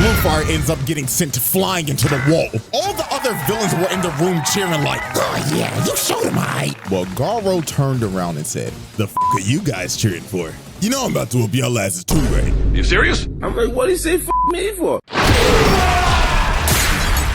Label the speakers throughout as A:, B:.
A: Blue Fire ends up getting sent flying into the wall. All the other villains were in the room cheering like, oh yeah, you showed him right. Well, Garou turned around and said, the f are you guys cheering for? You know I'm about to whoop y'all asses too, right?
B: You serious?
C: I'm like, what he say f me for?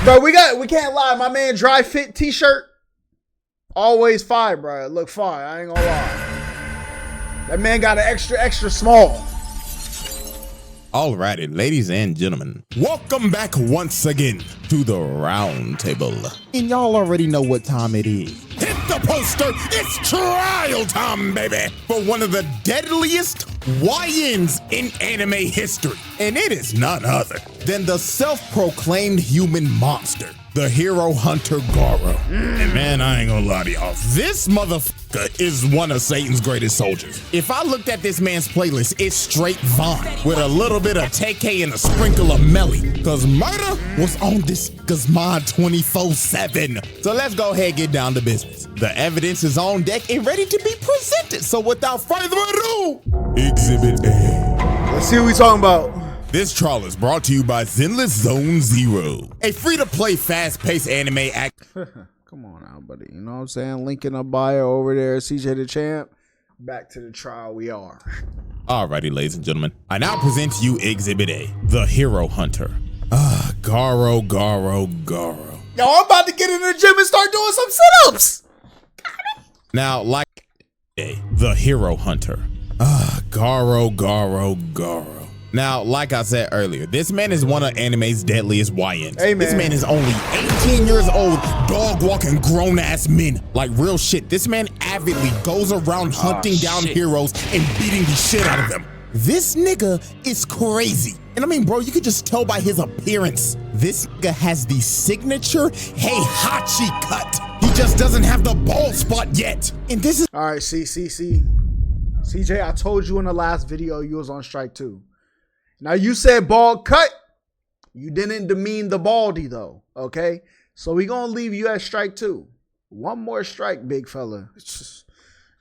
D: Bro, we can't lie. My man Dry Fit t-shirt, always fire, bro. It look fire. I ain't gonna lie. That man got an extra small.
A: Alrighty, ladies and gentlemen, welcome back once again to the round table. And y'all already know what time it is. Hit the poster, it's trial time, baby, for one of the deadliest YNs in anime history. And it is none other than the self-proclaimed human monster, the hero hunter Garou. And man, I ain't gonna lie to y'all, this motherfucker is one of Satan's greatest soldiers. If I looked at this man's playlist, it's straight Vaughn with a little bit of TK and a sprinkle of Melly, cause murder was on this nigga's mind 24/7. So let's go ahead and get down to business. The evidence is on deck and ready to be presented. So without further ado, Exhibit A.
D: Let's see what we talking about.
A: This trial is brought to you by Zenless Zone Zero, a free-to-play, fast-paced anime act.
D: Come on now, buddy. You know what I'm saying? Link in the bio over there, CJ the Champ. Back to the trial we are.
A: Alrighty, ladies and gentlemen. I now present to you Exhibit A, the hero hunter. Garou.
D: Yo, I'm about to get in the gym and start doing some sit-ups.
A: Now, like the hero hunter. Garou. Now, like I said earlier, this man is one of anime's deadliest YNs.
D: Hey, man.
A: This man is only 18 years old, dog-walking grown-ass men. Like, real shit, this man avidly goes around hunting down heroes and beating the shit out of them. This nigga is crazy. And I mean, bro, you could just tell by his appearance. This nigga has the signature Heihachi cut. He just doesn't have the bald spot yet. And this is...
D: All right, see. CJ, I told you in the last video you was on strike 2. Now, you said bald cut. You didn't demean the baldy, though, okay? So we gonna leave you at strike 2. One more strike, big fella.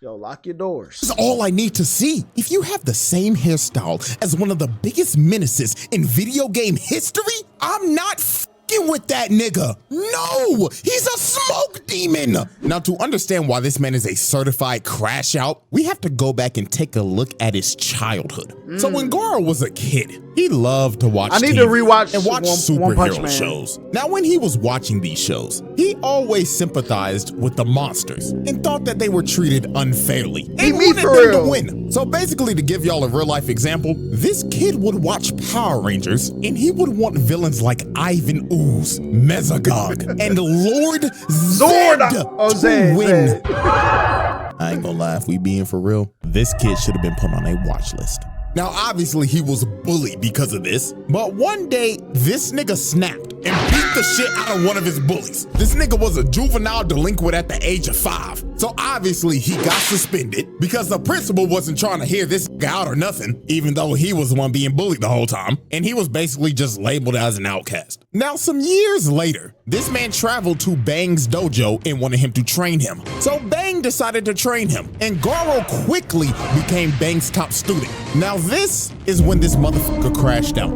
D: Yo, lock your doors.
A: This is all I need to see. If you have the same hairstyle as one of the biggest menaces in video game history, I'm not f***ing with that nigga. No, he's a smoke demon. Now, to understand why this man is a certified crash out, we have to go back and take a look at his childhood. So when Garou was a kid, he loved to watch
D: I need
A: TV
D: to rewatch
A: and watch
D: One Punch
A: superhero
D: Man.
A: shows. Now, when he was watching these shows, he always sympathized with the monsters and thought that they were treated unfairly and
D: me
A: wanted
D: for
A: them
D: real.
A: to win. So basically, to give y'all a real life example, this kid would watch Power Rangers and he would want villains like Ivan Ooze, Mesogog, and Lord Zord to win. I ain't gonna lie, if we being for real, this kid should have been put on a watch list. Now, obviously, he was bullied because of this, but one day, this nigga snapped and beat the shit out of one of his bullies. This nigga was a juvenile delinquent at the age of 5. So obviously, he got suspended because the principal wasn't trying to hear this guy out or nothing, even though he was the one being bullied the whole time, and he was basically just labeled as an outcast. Now, some years later, this man traveled to Bang's dojo and wanted him to train him. So Bang decided to train him, and Garou quickly became Bang's top student. Now, this is when this motherfucker crashed out.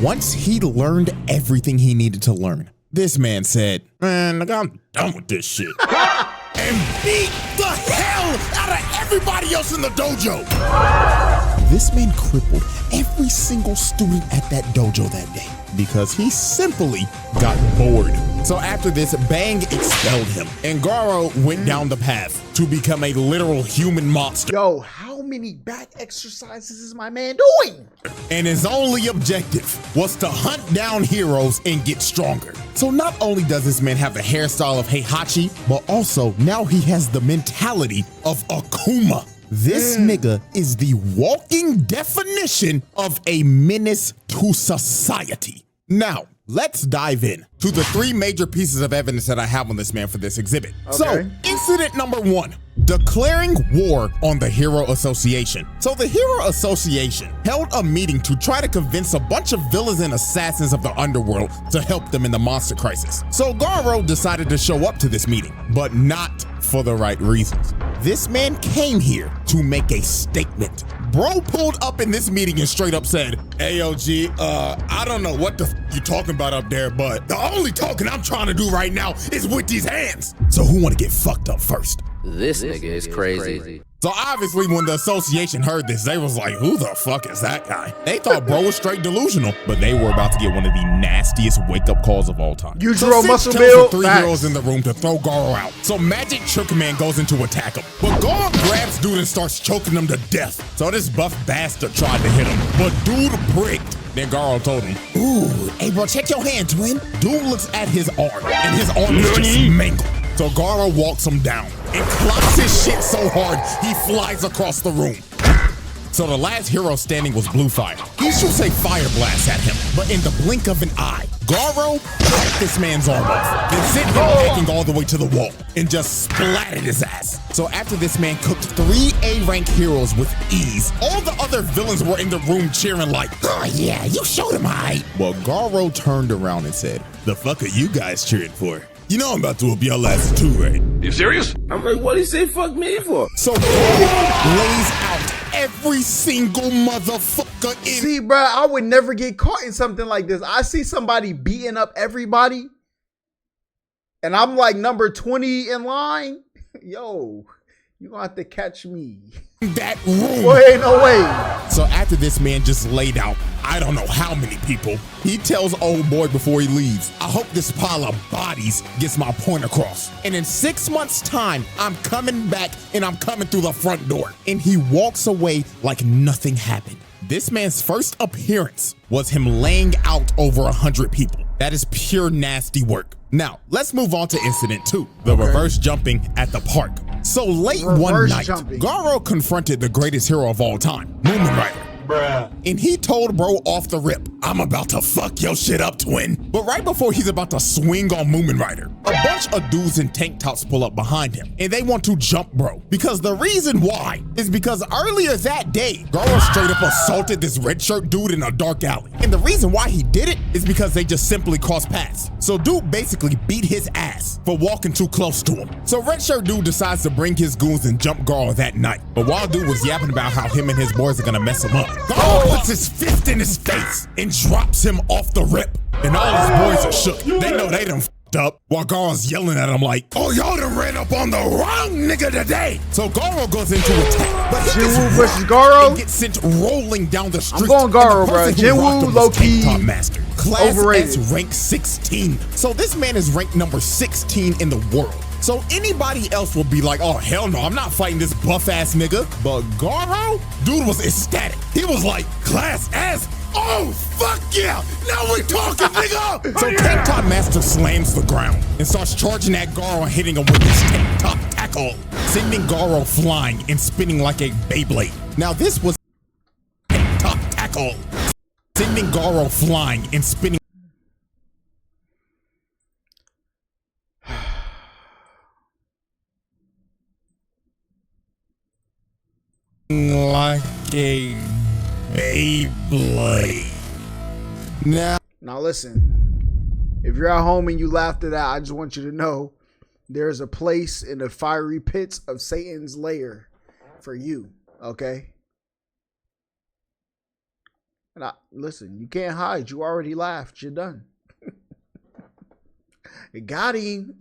A: Once he learned everything he needed to learn, this man said, man, nigga, I'm done with this shit. And beat the hell out of everybody else in the dojo. This man crippled every single student at that dojo that day because he simply got bored. So after this, Bang expelled him, and Garou went down the path to become a literal human monster.
D: Yo, how many back exercises is my man doing?
A: And his only objective was to hunt down heroes and get stronger. So not only does this man have the hairstyle of Heihachi, but also now he has the mentality of Akuma. This nigga is the walking definition of a menace to society. Now, let's dive in to the 3 major pieces of evidence that I have on this man for this exhibit.
D: Okay.
A: So, incident number 1, declaring war on the Hero Association. So the Hero Association held a meeting to try to convince a bunch of villains and assassins of the underworld to help them in the monster crisis. So Garou decided to show up to this meeting, but not for the right reasons. This man came here to make a statement. bro pulled up in this meeting and straight up said, AOG, I don't know what the you talking about up there, but the only talking I'm trying to do right now is with these hands. So who want to get fucked up first?
C: This nigga is crazy.
A: So obviously when the association heard this, they was like, who the fuck is that guy? They thought bro was straight delusional, but they were about to get one of the nastiest wake-up calls of all time.
D: You
A: so
D: draw
A: Sid
D: muscle
A: tells
D: build.
A: the three heroes in the room to throw Garou out. So Magic Trick Man goes in to attack him, but Garou grabs dude and starts choking him to death. So this buff bastard tried to hit him, but dude bricked. Then Garou told him, ooh, hey bro, check your hand, twin. Dude looks at his arm, and his arm is just mangled. So Garou walks him down and clocks his shit so hard, he flies across the room. So the last hero standing was Blue Fire. He shoots a fire blast at him, but in the blink of an eye, Garou cut this man's arm off, then sent him hacking all the way to the wall and just splatted his ass. So after this man cooked 3 A-rank heroes with ease, all the other villains were in the room cheering like, oh yeah, you showed him aight. Well, Garou turned around and said, the fuck are you guys cheering for? You know I'm about to whoop y'all asses too, right?
C: You serious? I'm like, what he say fuck me for?
A: So Garou lays out every single motherfucker in.
D: See, bro, I would never get caught in something like this. I see somebody beating up everybody, and I'm like number 20 in line. Yo, you gonna have to catch me.
A: That room.
D: Wait, no way.
A: So after this man just laid out, I don't know how many people, he tells old boy before he leaves, I hope this pile of bodies gets my point across. And in 6 months' time, I'm coming back and I'm coming through the front door. And he walks away like nothing happened. This man's first appearance was him laying out over 100 people. That is pure nasty work. Now, let's move on to incident 2, the reverse jumping at the park. So late one night, Garou confronted the greatest hero of all time, Moomin Rider. Bruh. And he told bro off the rip, I'm about to fuck your shit up, twin. But right before he's about to swing on Moomin Rider, a bunch of dudes in tank tops pull up behind him and they want to jump bro. Because the reason why is because earlier that day, Garou straight up assaulted this red shirt dude in a dark alley. And the reason why he did it is because they just simply crossed paths. So dude basically beat his ass for walking too close to him. So red shirt dude decides to bring his goons and jump Garou that night. But while dude was yapping about how him and his boys are gonna mess him up, Garou puts his fist in his face and drops him off the rip. And all his boys are shook. They know they done f***ed up. While Garou's yelling at him like, oh, y'all done ran up on the wrong nigga today. So Garou goes into attack. But
D: Jinwoo versus Garou?
A: And gets sent rolling down the street.
D: I'm going Garou, bro. Jinwoo, low-key,
A: top master. Class
D: overrated.
A: S rank 16. So this man is ranked number 16 in the world. So anybody else will be like, oh, hell no, I'm not fighting this buff-ass nigga. But Garou, dude was ecstatic. He was like, class S? Oh, fuck yeah! Now we're talking, nigga! So Tank Top Master slams the ground and starts charging at Garou and hitting him with his Tank Top tackle, sending Garou flying and spinning like a Beyblade. Now this was Tank Top tackle, sending Garou flying and spinning like a Beyblade.
D: Now listen, if you're at home and you laughed at that, I just want you to know there's a place in the fiery pits of Satan's lair for you, okay? And listen, you can't hide. You already laughed. You're done. You got him.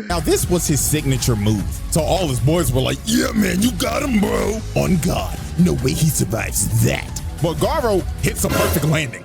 A: Now this was his signature move. So all his boys were like, yeah man, you got him bro. On God, no way he survives that. But Garou hits a perfect landing.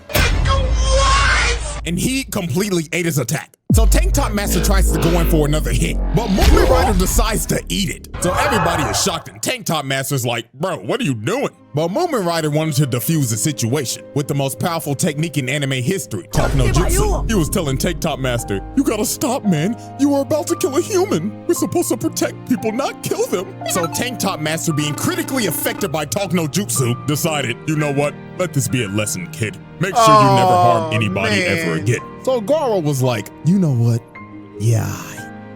A: And he completely ate his attack. So Tank Top Master tries to go in for another hit, but Moomin Rider decides to eat it. So everybody is shocked and Tank Top Master's like, bro, what are you doing? But Moomin Rider wanted to defuse the situation with the most powerful technique in anime history, Talk No Jutsu. He was telling Tank Top Master, you gotta stop, man. You are about to kill a human. We're supposed to protect people, not kill them. So Tank Top Master, being critically affected by Talk No Jutsu, decided, you know what? Let this be a lesson, kid. Make sure you never harm anybody ever again. So Garou was like, you know what? Yeah,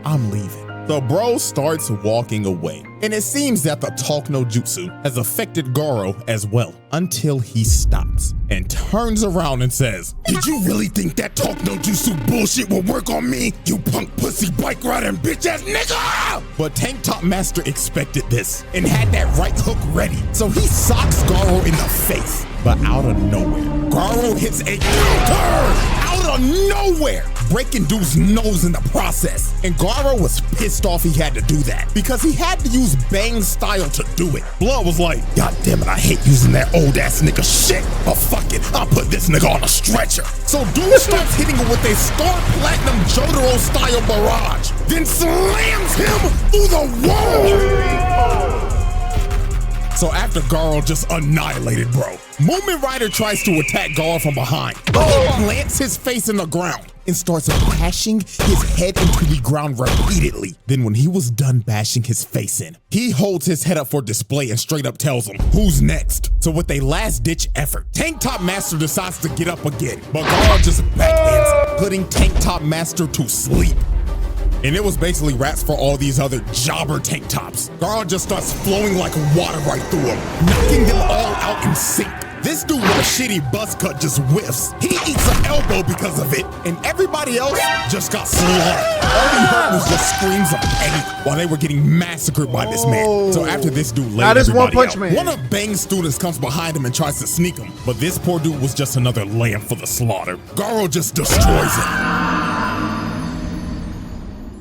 A: I'm leaving. So bro starts walking away, and it seems that the talk no jutsu has affected Garou as well, until he stops and turns around and says, "Did you really think that talk no jutsu bullshit will work on me, you punk pussy bike riding bitch ass nigga?" But Tank Top Master expected this and had that right hook ready, so he socks Garou in the face. But out of nowhere, Garou hits a counter out of nowhere, breaking dude's nose in the process. And Garou was pissed off he had to do that because he had to use Bang style to do it. Blood was like, "God damn it, I hate using that old ass nigga shit, but fuck it, I'll put this nigga on a stretcher." So dude starts hitting him with a Star Platinum Jotaro style barrage, then slams him through the wall. So after Garou just annihilated bro, Moomin Rider tries to attack Garou from behind, but he plants his face in the ground and starts bashing his head into the ground repeatedly. Then when he was done bashing his face in, he holds his head up for display and straight up tells him, "Who's next?" So with a last ditch effort, Tank Top Master decides to get up again, but Garou just backhands, putting Tank Top Master to sleep. And it was basically raps for all these other jobber tank tops. Garou just starts flowing like water right through them, knocking them all out in sync. This dude with a shitty buzz cut just whiffs. He eats an elbow because of it, and everybody else just got slaughtered. All he heard was just screams of pain while they were getting massacred by this man. So after this dude laid everybody out, one of Bang's students comes behind him and tries to sneak him, but this poor dude was just another lamb for the slaughter. Garou just destroys him.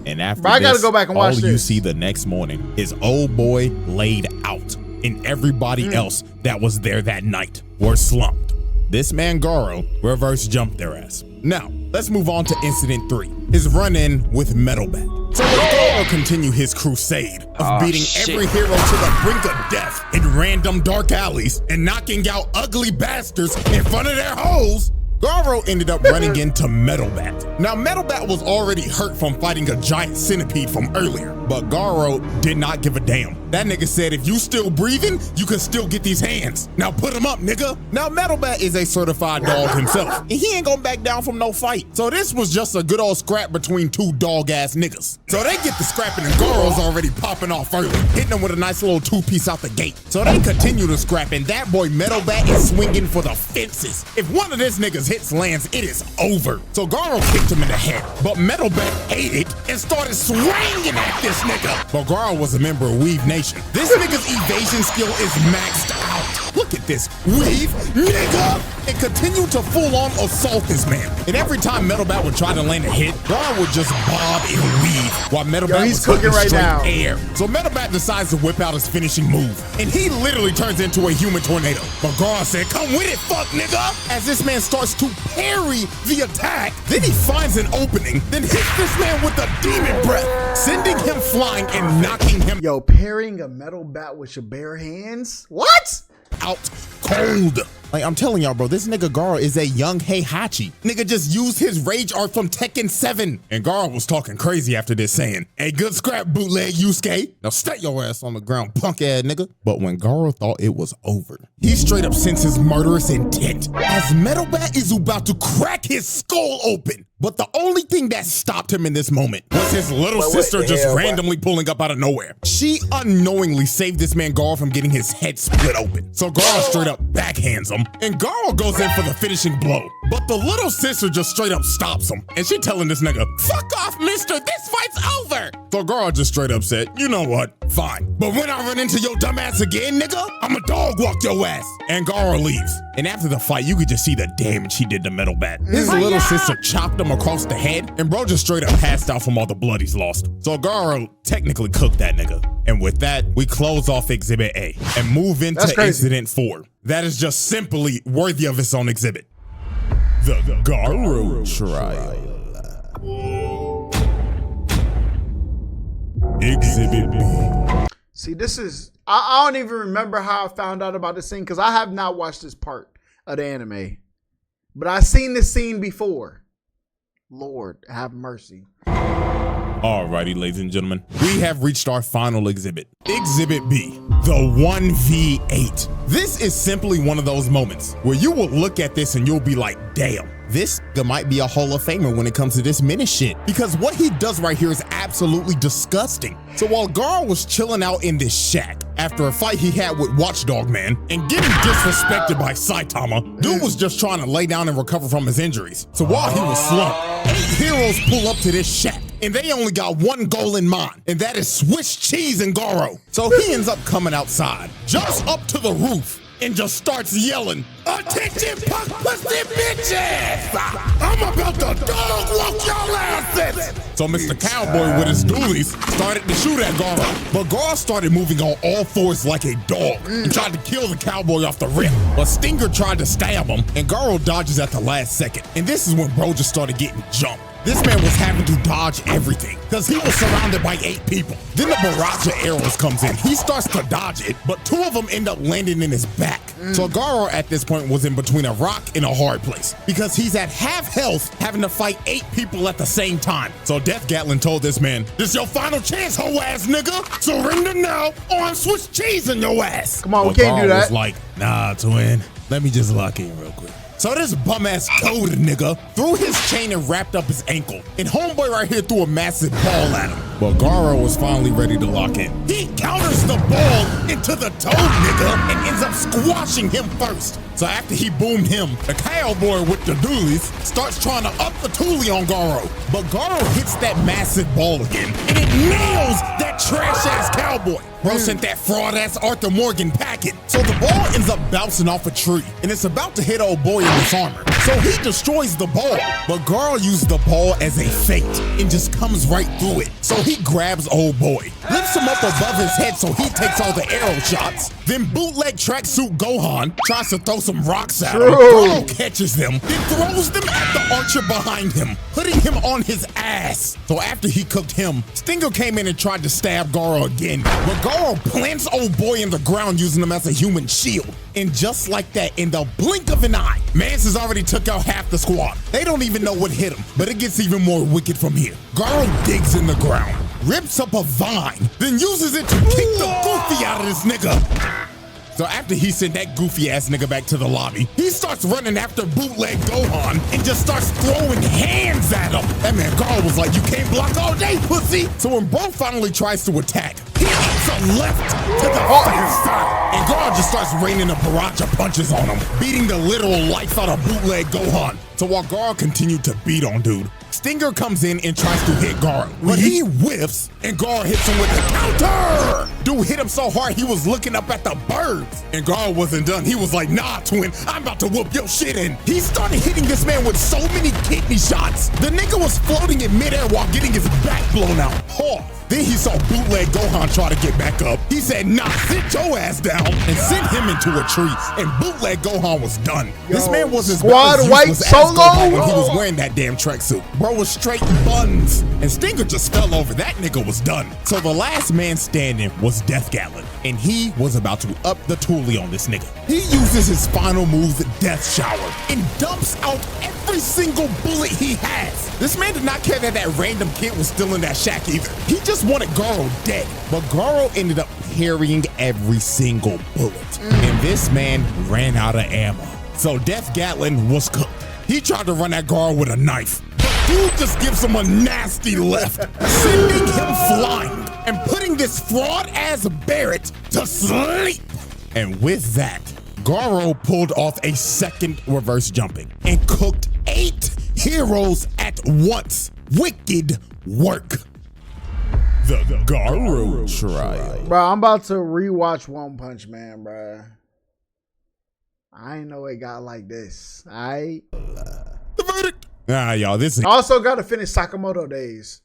A: And after this,
D: gotta go back and watch
A: all you see the next morning is old boy laid out, and everybody else that was there that night were slumped. This man Garou reverse jumped their ass. Now, let's move on to Incident 3, his run-in with Metal Bat. So Garou continue his crusade of beating every hero to the brink of death in random dark alleys and knocking out ugly bastards in front of their hoes. Garou ended up running into Metal Bat. Now, Metal Bat was already hurt from fighting a giant centipede from earlier, but Garou did not give a damn. That nigga said, "If you still breathing, you can still get these hands. Now put him up, nigga." Now, Metal Bat is a certified dog himself, and he ain't gonna back down from no fight. So this was just a good old scrap between two dog-ass niggas. So they get the scrapping, and Garou's already popping off early, hitting him with a nice little two-piece out the gate. So they continue to scrap, and that boy Metal Bat is swinging for the fences. If one of this nigga's hits lands, it is over. So Garou kicked him in the head, but Metal Bat ate it and started swinging at this nigga. But Garou was a member of Weave Nation. This nigga's evasion skill is maxed out. Look at this, Weave, nigga! And continue to full-on assault this man. And every time Metal Bat would try to land a hit, Garou would just bob and weave, while Metal Bat was cooking right now. Air. So Metal Bat decides to whip out his finishing move, and he literally turns into a human tornado. But Garou said, "Come with it, fuck nigga!" As this man starts to parry the attack, then he finds an opening, then hits this man with a demon breath, sending him flying and knocking him
D: parrying a Metal Bat with your bare hands? What?
A: Out cold. Like, I'm telling y'all, bro, this nigga Garou is a young Heihachi. Nigga just used his rage art from Tekken 7. And Garou was talking crazy after this, saying, "Hey, good scrap, bootleg Yusuke. Now stay your ass on the ground, punk ass nigga." But when Garou thought it was over, he straight up senses murderous intent as Metal Bat is about to crack his skull open. But the only thing that stopped him in this moment was his little sister just randomly pulling up out of nowhere. She unknowingly saved this man Garou from getting his head split open. So Garou straight up backhands him, and Garou goes in for the finishing blow. But the little sister just straight up stops him, and she telling this nigga, "Fuck off, mister, this fight's over." So Garou just straight up said, "You know what, fine. But when I run into your dumb ass again, nigga, I'ma dog walk your ass." And Garou leaves. And after the fight, you could just see the damage he did to Metal Bat. His little sister chopped him across the head, and bro just straight up passed out from all the blood he's lost. So Garou technically cooked that nigga. And with that, we close off Exhibit A and move into Incident 4. That is just simply worthy of its own exhibit. The Garou Trial. Exhibit B.
D: See, this is, I don't even remember how I found out about this scene because I have not watched this part of the anime. But I've seen this scene before. Lord, have mercy.
A: Alrighty, ladies and gentlemen, we have reached our final exhibit. Exhibit B, the 1v8. This is simply one of those moments where you will look at this and you'll be like, damn, this might be a Hall of Famer when it comes to this menace shit. Because what he does right here is absolutely disgusting. So while Garou was chilling out in this shack after a fight he had with Watchdog Man and getting disrespected by Saitama, dude was just trying to lay down and recover from his injuries. So while he was slumped, 8 heroes pull up to this shack and they only got one goal in mind, and that is Swiss cheese and Garou. So he ends up coming outside, jumps up to the roof, and just starts yelling, "Attention, punk pussy bitches! I'm about to dog walk y'all asses!" So Mr. Cowboy with his dualies started to shoot at Garou, but Garou started moving on all fours like a dog and tried to kill the cowboy off the rip. But Stinger tried to stab him, and Garou dodges at the last second. And this is when bro just started getting jumped. This man was having to dodge everything because he was surrounded by 8 people. Then the barrage of arrows comes in. He starts to dodge it, but 2 of them end up landing in his back. So Garou at this point was in between a rock and a hard place because he's at half health having to fight 8 people at the same time. So Death Gatlin told this man, "This your final chance, hoe ass nigga. Surrender now or I'm Swiss cheese in your ass."
D: Come on, we can't do that.
A: Was like, "Nah, twin, let me just lock in real quick." So this bum-ass code nigga threw his chain and wrapped up his ankle. And homeboy right here threw a massive ball at him. But Garou was finally ready to lock in. He counters the ball into the toad nigga and ends up squashing him first. So after he boomed him, the cowboy with the dualies starts trying to up the toolie on Garou. But Garou hits that massive ball again, and it nails that trash-ass cowboy. Bro sent that fraud-ass Arthur Morgan packing. So the ball ends up bouncing off a tree, and it's about to hit old boy in his armor. So he destroys the ball, but Garou used the ball as a feint and just comes right through it. So he grabs old boy, lifts him up above his head so he takes all the arrow shots. Then bootleg tracksuit Gohan tries to throw some rocks at him. Garou catches them, then throws them at the archer behind him, putting him on his ass. So after he cooked him, Stinger came in and tried to stab Garou again, but Garou plants old boy in the ground using him as a human shield. And just like that, in the blink of an eye, Mance has already took out half the squad. They don't even know what hit him, but it gets even more wicked from here. Garou digs in the ground, rips up a vine, then uses it to kick the goofy out of this nigga. So after he sent that goofy ass nigga back to the lobby, he starts running after bootleg Gohan and just starts throwing hands at him. That man Garou was like, "You can't block all day, pussy." So when bro finally tries to attack, he hits a left to the side, and Garou just starts raining a barrage of punches on him, beating the literal life out of bootleg Gohan. So while Garou continued to beat on dude, Stinger comes in and tries to hit Garou, but he whiffs and Garou hits him with the counter. Dude hit him so hard he was looking up at the birds, and Garou wasn't done. He was like, "Nah, twin, I'm about to whoop your shit in." He started hitting this man with so many kidney shots. The nigga was floating in midair while getting his back blown out. Then he saw bootleg Gohan try to get back up. He said, "Nah, sit your ass down," and sent him into a tree, and bootleg Gohan was done. This man was as
D: Squad white solo
A: when he was wearing that damn tracksuit. Bro was straight buns, and Stinger just fell over. That nigga was done. So the last man standing was Death Gatlin, and he was about to up the toolie on this nigga. He uses his final move, the Death Shower, and dumps out every single bullet he has. This man did not care that that random kid was still in that shack either. He just wanted Garou dead, but Garou ended up parrying every single bullet, and this man ran out of ammo. So Death Gatlin was cooked. He tried to run at Garou with a knife, but dude just gives him a nasty left, sending him flying and putting this fraud-ass Barrett to sleep. And with that, Garou pulled off a second reverse jumping and cooked 8 heroes at once. Wicked work. The Garou trial.
D: Bro, I'm about to rewatch One Punch Man, bro. I ain't know it got like this. The
A: verdict. Y'all, this is...
D: I also got to finish Sakamoto Days.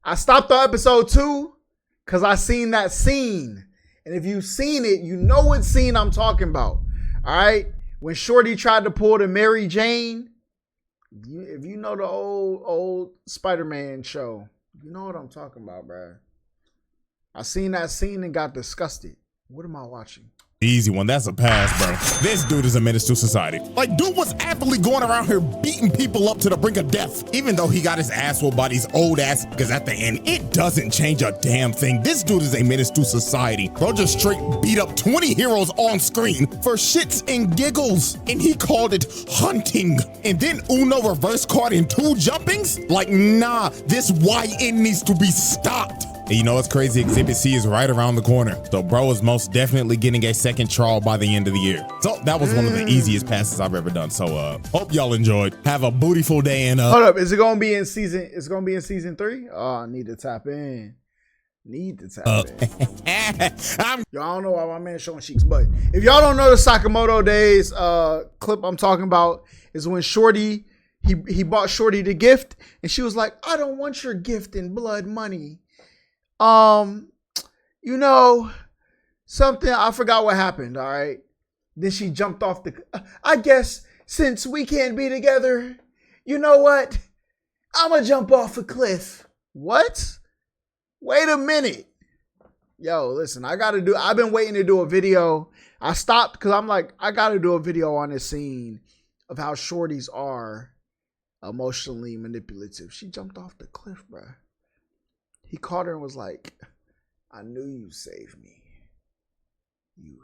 D: I stopped the episode 2 because I seen that scene. And if you've seen it, you know what scene I'm talking about. All right? When Shorty tried to pull the Mary Jane. If you know the old Spider-Man show, you know what I'm talking about, bro. I seen that scene and got disgusted. What am I watching?
A: Easy one, that's a pass, bro. This dude is a menace to society. Like, dude was aptly going around here beating people up to the brink of death, even though he got his ass whooped by these old ass, because at the end, it doesn't change a damn thing. This dude is a menace to society. Bro just straight beat up 20 heroes on screen for shits and giggles, and he called it hunting. And then Uno reverse card in 2 jumpings? Like, nah, this YN needs to be stopped. And you know what's crazy? Exhibit C is right around the corner. So bro is most definitely getting a second trial by the end of the year. So that was one of the easiest passes I've ever done. So hope y'all enjoyed. Have a bootiful day and
D: hold up, is it gonna be in season? It's gonna be in season 3? Oh, I need to tap in. In. Y'all don't know why my man showing cheeks, but if y'all don't know the Sakamoto Days clip I'm talking about is when Shorty he bought Shorty the gift and she was like, I don't want your gift in blood money. You know, something, I forgot what happened, all right? Then she jumped off the, I guess since we can't be together, you know what? I'm gonna jump off a cliff. What? Wait a minute. Yo, listen, I've been waiting to do a video. I stopped because I'm like, I gotta do a video on this scene of how shorties are emotionally manipulative. She jumped off the cliff, bruh. He caught her and was like, I knew you saved me. You.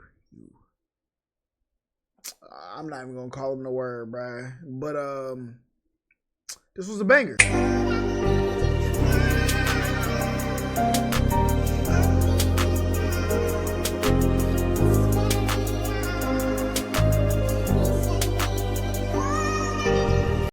D: I'm not even gonna call him the word, bruh. But this was a banger.